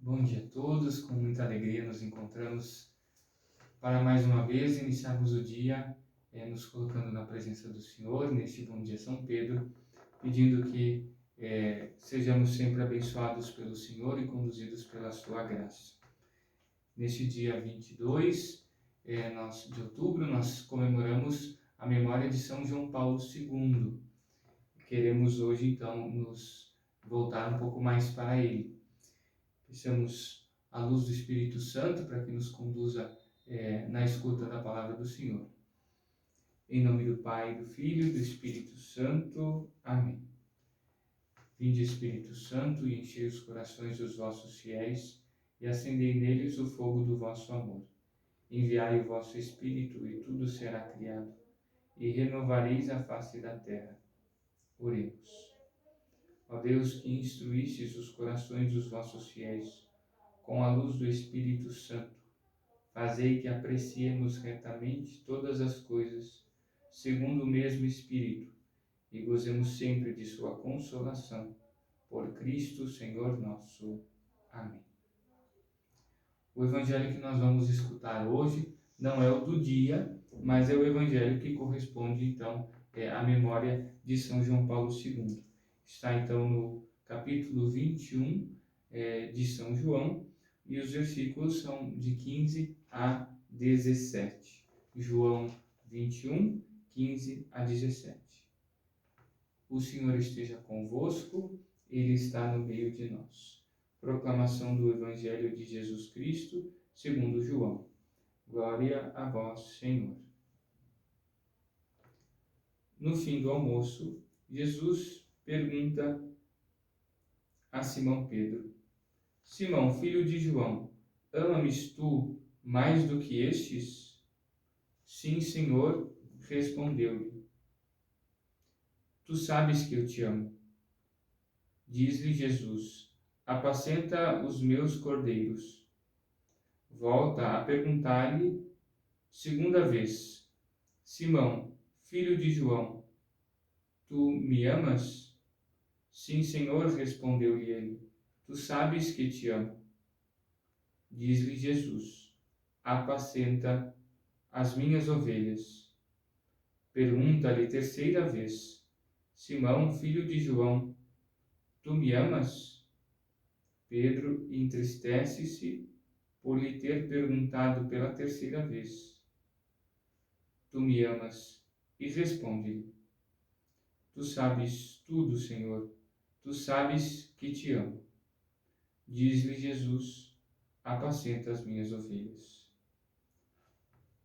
Bom dia a todos, com muita alegria nos encontramos para mais uma vez iniciarmos o dia nos colocando na presença do Senhor, neste Bom Dia São Pedro, pedindo que sejamos sempre abençoados pelo Senhor e conduzidos pela sua graça. Neste dia 22 de outubro, nós comemoramos a memória de São João Paulo II. Queremos hoje, então, nos voltar um pouco mais para ele. Peçamos a luz do Espírito Santo para que nos conduza na escuta da palavra do Senhor. Em nome do Pai, do Filho e do Espírito Santo. Amém. Vinde, Espírito Santo, e enchei os corações dos vossos fiéis, e acendei neles o fogo do vosso amor. Enviai o vosso Espírito, e tudo será criado, e renovareis a face da terra. Oremos. Ó Deus, que instruístes os corações dos vossos fiéis, com a luz do Espírito Santo, fazei que apreciemos retamente todas as coisas, segundo o mesmo Espírito, e gozemos sempre de sua consolação. Por Cristo, Senhor nosso. Amém. O evangelho que nós vamos escutar hoje não é o do dia, mas é o evangelho que corresponde, então, à memória de São João Paulo II. Está, então, no capítulo 21 de São João, e os versículos são de 15 a 17. João 21, 15 a 17. O Senhor esteja convosco, Ele está no meio de nós. Proclamação do Evangelho de Jesus Cristo, segundo João. Glória a vós, Senhor. No fim do almoço, Jesus pergunta a Simão Pedro: Simão, filho de João, ama-me tu mais do que estes? Sim, Senhor, respondeu-lhe. Tu sabes que eu te amo. Diz-lhe Jesus: apacenta os meus cordeiros. Volta a perguntar-lhe segunda vez: Simão, filho de João, tu me amas? Sim, Senhor, respondeu-lhe ele. Tu sabes que te amo. Diz-lhe Jesus: apacenta as minhas ovelhas. Pergunta-lhe terceira vez: Simão, filho de João, tu me amas? Pedro entristece-se por lhe ter perguntado pela terceira vez: Tu me amas? E responde-lhe: Tu sabes tudo, Senhor. Tu sabes que te amo. Diz-lhe Jesus: apacenta as minhas ovelhas.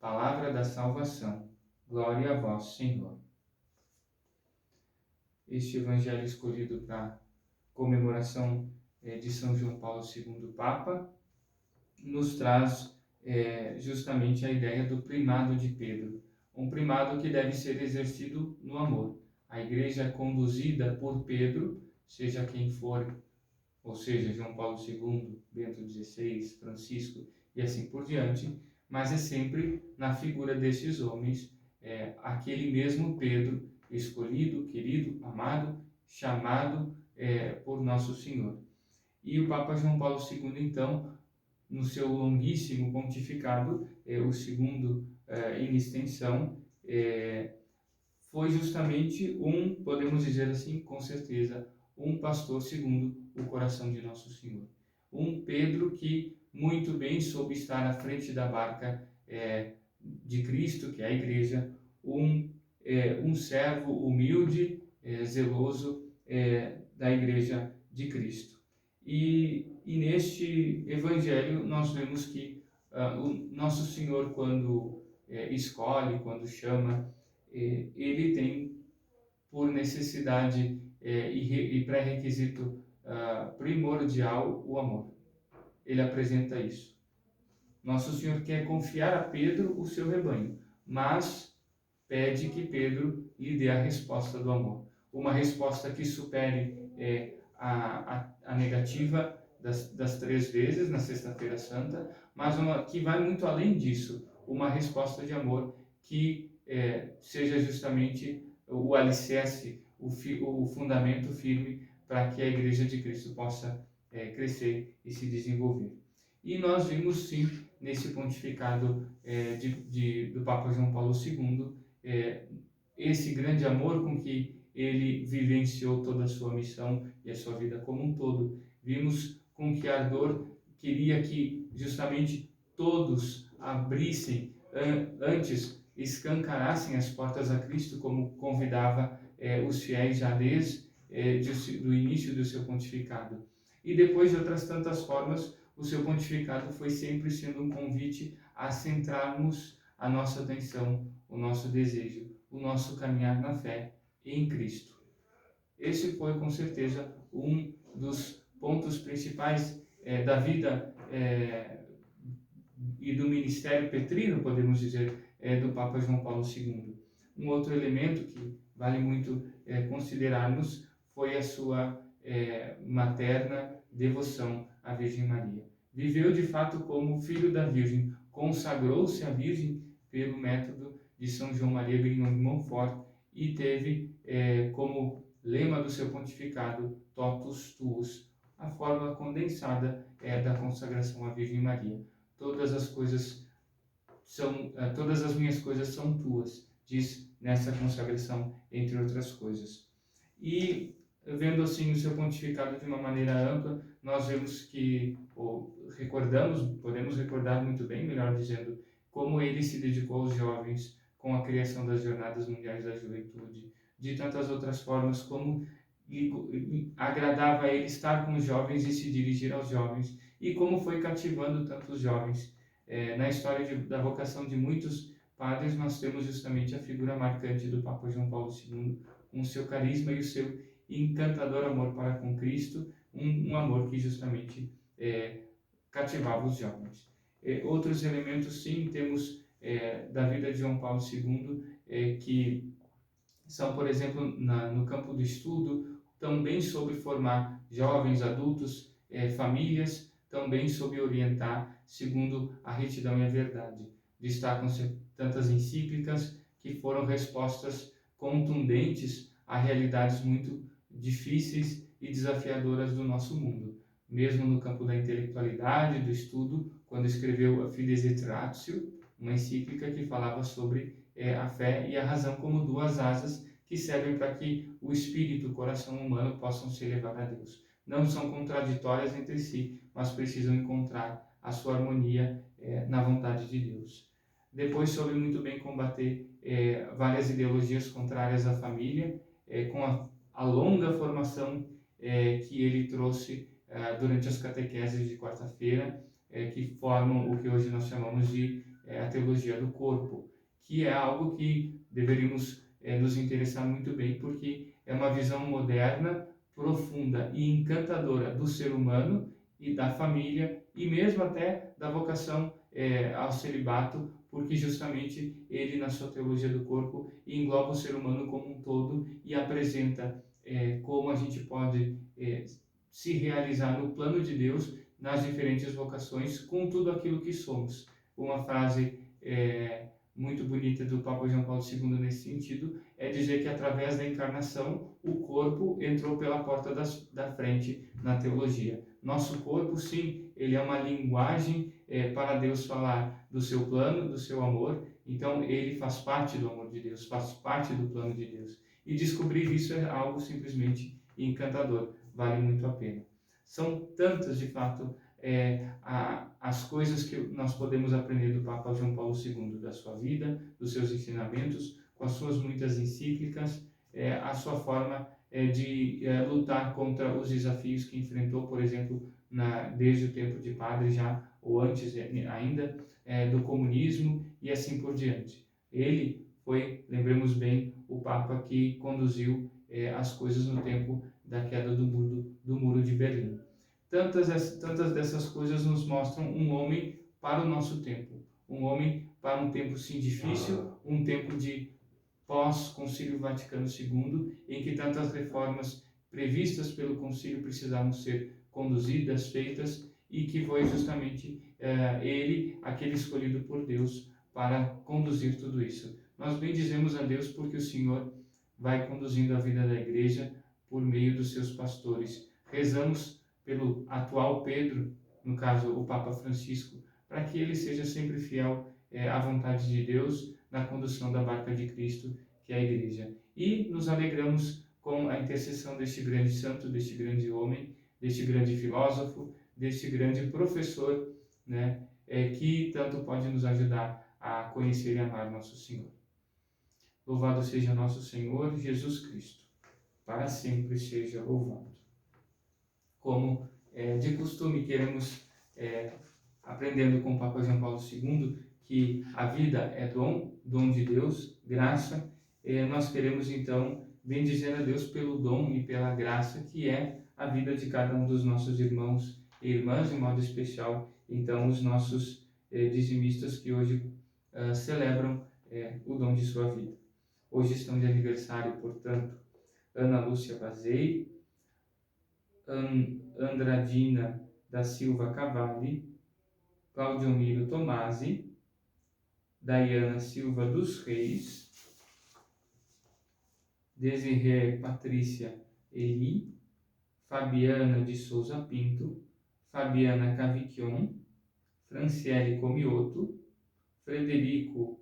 Palavra da salvação. Glória a vós, Senhor. Este evangelho escolhido para comemoração de São João Paulo II Papa nos traz justamente a ideia do primado de Pedro. Um primado que deve ser exercido no amor. A igreja conduzida por Pedro, seja quem for, ou seja, João Paulo II, Bento XVI, Francisco e assim por diante, mas é sempre na figura desses homens, aquele mesmo Pedro, escolhido, querido, amado, chamado por Nosso Senhor. E o Papa João Paulo II, então, no seu longuíssimo pontificado, o segundo em extensão, foi justamente podemos dizer assim, com certeza, um pastor segundo o coração de Nosso Senhor. Um Pedro que muito bem soube estar à frente da barca de Cristo, que é a igreja, um servo humilde, zeloso da igreja de Cristo. E neste evangelho nós vemos que o Nosso Senhor, quando escolhe, quando chama, ele tem por necessidade e pré-requisito primordial o amor. Ele apresenta isso. Nosso Senhor quer confiar a Pedro o seu rebanho, mas pede que Pedro lhe dê a resposta do amor. Uma resposta que supere a negativa das 3 vezes na Sexta-feira Santa, mas uma que vai muito além disso, uma resposta de amor que seja justamente o alicerce, o fundamento firme para que a Igreja de Cristo possa crescer e se desenvolver. E nós vimos sim, nesse pontificado do Papa João Paulo II, esse grande amor com que ele vivenciou toda a sua missão e a sua vida como um todo. Vimos com que ardor queria que justamente todos abrissem, antes escancarassem as portas a Cristo, como convidava os fiéis já desde do início do seu pontificado. E depois, de outras tantas formas, o seu pontificado foi sempre sendo um convite a centrarmos a nossa atenção, o nosso desejo, o nosso caminhar na fé em Cristo. Esse foi, com certeza, um dos pontos principais da vida e do ministério petrino, podemos dizer, do Papa João Paulo II. Um outro elemento que vale muito considerarmos foi a sua materna devoção à Virgem Maria. Viveu de fato como filho da Virgem, consagrou-se à Virgem pelo método de São João Maria Grignon de Montfort e teve como lema do seu pontificado Totus Tuus, a forma condensada da consagração à Virgem Maria. Todas as minhas coisas são tuas, diz nessa consagração, entre outras coisas. E vendo assim o seu pontificado de uma maneira ampla, nós vemos que, podemos recordar muito bem, melhor dizendo, como ele se dedicou aos jovens com a criação das Jornadas Mundiais da Juventude, de tantas outras formas, como agradava a ele estar com os jovens e se dirigir aos jovens, e como foi cativando tantos jovens. Na história da vocação de muitos padres, nós temos justamente a figura marcante do Papa João Paulo II, com o seu carisma e o seu encantador amor para com Cristo, um amor que justamente cativava os jovens. Outros elementos, sim, temos da vida de João Paulo II, que são, por exemplo, no campo do estudo, também sobre formar jovens, adultos, famílias, também sobre orientar segundo a retidão e a verdade. Destacam-se tantas encíclicas que foram respostas contundentes a realidades muito difíceis e desafiadoras do nosso mundo. Mesmo no campo da intelectualidade, do estudo, quando escreveu a Fides et Ratio, uma encíclica que falava sobre a fé e a razão como duas asas que servem para que o espírito e o coração humano possam se elevar a Deus. Não são contraditórias entre si, mas precisam encontrar a sua harmonia na vontade de Deus. Depois soube muito bem combater várias ideologias contrárias à família, com a longa formação que ele trouxe durante as catequeses de quarta-feira, que formam o que hoje nós chamamos de a teologia do corpo, que é algo que deveríamos nos interessar muito bem, porque é uma visão moderna, profunda e encantadora do ser humano e da família, e mesmo até da vocação ao celibato, porque justamente ele, na sua teologia do corpo, engloba o ser humano como um todo e apresenta como a gente pode se realizar no plano de Deus nas diferentes vocações, com tudo aquilo que somos. Uma frase muito bonita do Papa João Paulo II nesse sentido é dizer que através da encarnação o corpo entrou pela porta da frente na teologia. Nosso corpo, sim, ele é uma linguagem para Deus falar do seu plano, do seu amor. Então ele faz parte do amor de Deus, faz parte do plano de Deus. E descobrir isso é algo simplesmente encantador, vale muito a pena. São tantas, de fato, as coisas que nós podemos aprender do Papa João Paulo II, da sua vida, dos seus ensinamentos, com as suas muitas encíclicas, a sua forma de lutar contra os desafios que enfrentou, por exemplo, desde o tempo de padre já, ou antes ainda, do comunismo e assim por diante. Ele foi, lembremos bem, o Papa que conduziu as coisas no tempo da queda do muro de Berlim. Tantas dessas coisas nos mostram um homem para o nosso tempo, um homem para um tempo sim difícil, um tempo de pós-Concílio Vaticano II, em que tantas reformas previstas pelo Concílio precisavam ser conduzidas, feitas, e que foi justamente ele, aquele escolhido por Deus, para conduzir tudo isso. Nós bendizemos a Deus porque o Senhor vai conduzindo a vida da Igreja por meio dos seus pastores. Rezamos pelo atual Pedro, no caso o Papa Francisco, para que ele seja sempre fiel à vontade de Deus na condução da barca de Cristo, que é a Igreja. E nos alegramos com a intercessão deste grande santo, deste grande homem, deste grande filósofo, deste grande professor, né, que tanto pode nos ajudar a conhecer e amar nosso Senhor. Louvado seja nosso Senhor Jesus Cristo, para sempre seja louvado. Como de costume, queremos, aprendendo com o Papa João Paulo II, que a vida é dom de Deus, graça, nós queremos então bendizer a Deus pelo dom e pela graça que é a vida de cada um dos nossos irmãos e irmãs, de modo especial, então, os nossos dizimistas que hoje celebram o dom de sua vida. Hoje estão de aniversário, portanto, Ana Lúcia Bazei, Andradina da Silva Cavalli, Claudio Miro Tomasi, Daiana Silva dos Reis, Desirê Patrícia Eli, Fabiana de Souza Pinto, Fabiana Cavicchion, Franciele Comioto, Frederico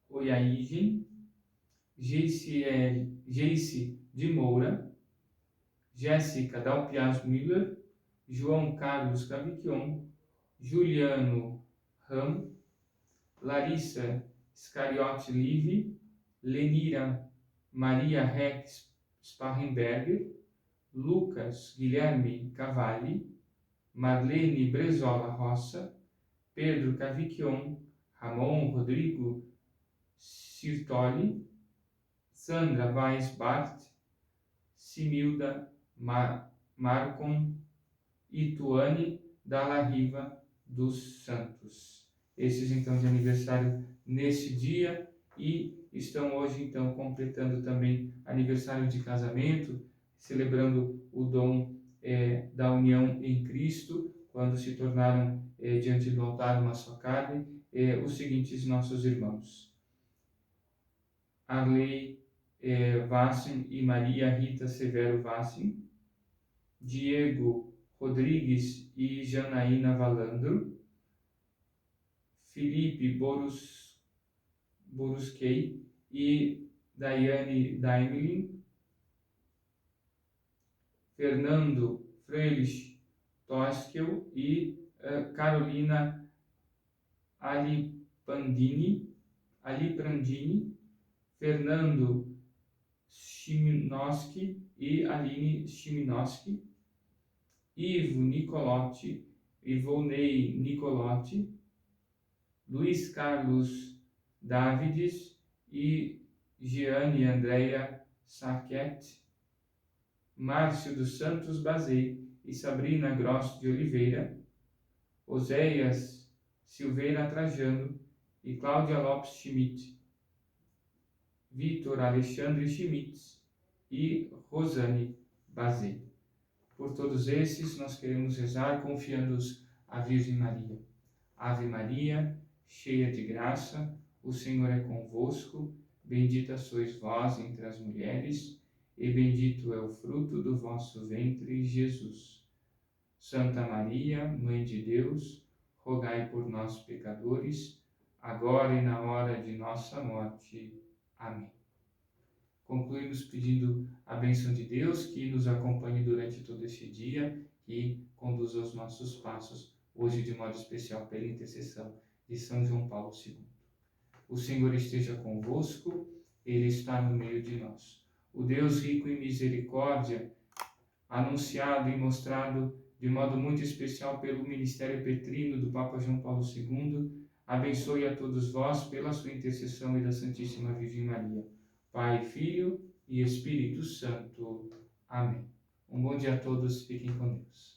Oiaígen, Geice de Moura, Jéssica Dalpiaz Müller, João Carlos Cavicchion, Juliano Ram, Larissa Scariotti Live, Lenira Maria Rex Sparrenberger, Lucas Guilherme Cavalli, Marlene Brezola Roça, Pedro Cavicchion, Ramon Rodrigo Sirtoli, Sandra Weiss Bart, Similda Marcon e Tuane Dalla Riva dos Santos. Esses então de aniversário nesse dia e estão hoje então completando também aniversário de casamento, celebrando o dom da união em Cristo, quando se tornaram diante do altar uma só carne, os seguintes nossos irmãos: Arley Vassin e Maria Rita Severo Vassin, Diego Rodrigues e Janaína Valandro, Felipe Boruskei e Daiane Daimlin, Fernando Freilich Toskel e Carolina Aliprandini, Fernando Chiminoski e Aline Chiminoski, Ivo Nicolotti, Ivonei Nicolotti, Luiz Carlos Davides e Giane Andréia Saquete, Márcio dos Santos Bazei e Sabrina Gross de Oliveira, Oséias Silveira Trajano e Cláudia Lopes Schmidt, Vitor Alexandre Schmitz e Rosane Bazei. Por todos esses, nós queremos rezar confiando-os à Virgem Maria. Ave Maria, cheia de graça, o Senhor é convosco, bendita sois vós entre as mulheres, e bendito é o fruto do vosso ventre, Jesus. Santa Maria, Mãe de Deus, rogai por nós, pecadores, agora e na hora de nossa morte. Amém. Concluímos pedindo a bênção de Deus, que nos acompanhe durante todo este dia e conduza os nossos passos, hoje de modo especial pela intercessão de São João Paulo II. O Senhor esteja convosco, Ele está no meio de nós. O Deus rico em misericórdia, anunciado e mostrado de modo muito especial pelo ministério petrino do Papa João Paulo II, abençoe a todos vós pela sua intercessão e da Santíssima Virgem Maria. Pai, Filho e Espírito Santo. Amém. Um bom dia a todos, fiquem com Deus.